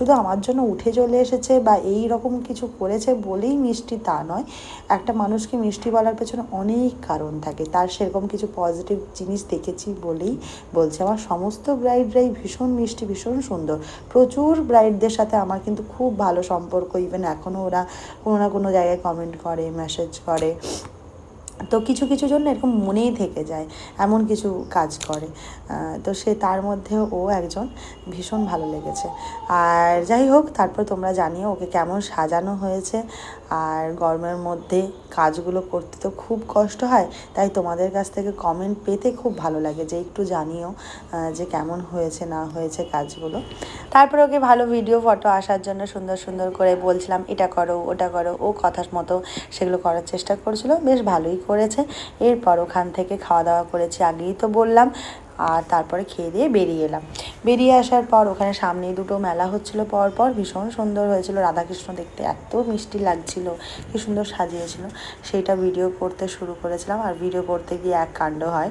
শুধু আমার জন্য উঠে চলে এসেছে বা এই রকম কিছু করেছে বলেই মিষ্টি তা নয়, একটা মানুষকে মিষ্টি বলার পেছনে অনেক কারণ থাকে, তার সেরকম কিছু পজিটিভ জিনিস দেখেছি বলেই বলছি। আমার সমস্ত ব্রাইডরাই ভীষণ মিষ্টি, ভীষণ সুন্দর। প্রচুর ব্রাইডদের সাথে আমার কিন্তু খুব ভালো সম্পর্ক, ইভেন এখনও ওরা কোনো না কোনো জায়গায় কমেন্ট করে, মেসেজ করে। তো কিছু কিছু জন্য এরকম মনেই থেকে যায়, এমন কিছু কাজ করে। তো সে তার মধ্যেও ও একজন, ভীষণ ভালো লেগেছে। আর যাই হোক, তারপর তোমরা জানিও ওকে কেমন সাজানো হয়েছে। আর গরমের মধ্যে কাজগুলো করতে তো খুব কষ্ট হয়, তাই তোমাদের কাছ থেকে কমেন্ট পেতে খুব ভালো লাগে, যে একটু জানিও যে কেমন হয়েছে না হয়েছে কাজগুলো। তারপর ওকে ভালো ভিডিও ফটো আসার জন্য সুন্দর সুন্দর করে বলছিলাম এটা করো ওটা করো, ও কথা মতো সেগুলো করার চেষ্টা করছিল, বেশ ভালোই করেছে। এরপর ওখান থেকে খাওয়া দাওয়া করেছি, আগেই তো বললাম। আর তারপরে খেয়ে দিয়ে বেরিয়ে এলাম। বেরিয়ে আসার পর ওখানে সামনেই দুটো মেলা হচ্ছিলো পর, ভীষণ সুন্দর হয়েছিল। রাধাকৃষ্ণ দেখতে এত মিষ্টি লাগছিল, কি সুন্দর সাজিয়েছিল, সেইটা ভিডিও করতে শুরু করেছিলাম। আর ভিডিও করতে গিয়ে এক কাণ্ড হয়,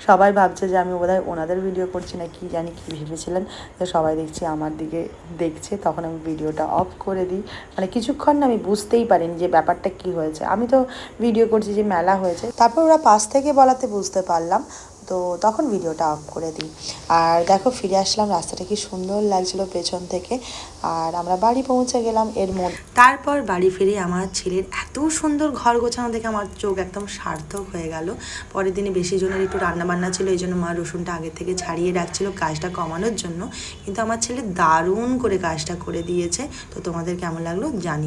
সবাই ভাবছে যে আমি বোধহয় ওনাদের ভিডিও করছি না কি জানি, কি ভেবেছিলেন, যে সবাই দেখছি আমার দিকে দেখছে। তখন আমি ভিডিওটা অফ করে দিই, মানে কিছুক্ষণ না আমি বুঝতেই পারিনি যে ব্যাপারটা কি হয়েছে। আমি তো ভিডিও করছি যে মেলা হয়েছে, তারপর ওরা পাশ থেকে বলাতে বুঝতে পারলাম, তো তখন ভিডিওটা অফ করে দিই। আর দেখো ফিরে আসলাম, রাস্তাটা কি সুন্দর লাগছিল পেছন থেকে। আর আমরা বাড়ি পৌঁছে গেলাম এর মধ্যে। তারপর বাড়ি ফিরে আমার ছেলের এত সুন্দর ঘর গোছানো দেখে আমার চোখ একদম সার্থক হয়ে গেল। পরের দিনে বেশি জনের একটু রান্নাবান্না ছিল, এই জন্য মা রসুনটা আগে থেকে ছাড়িয়ে রাখছিল কাজটা কমানোর জন্য। কিন্তু আমার ছেলে দারুণ করে কাজটা করে দিয়েছে। তো তোমাদের কেমন লাগলো জানি।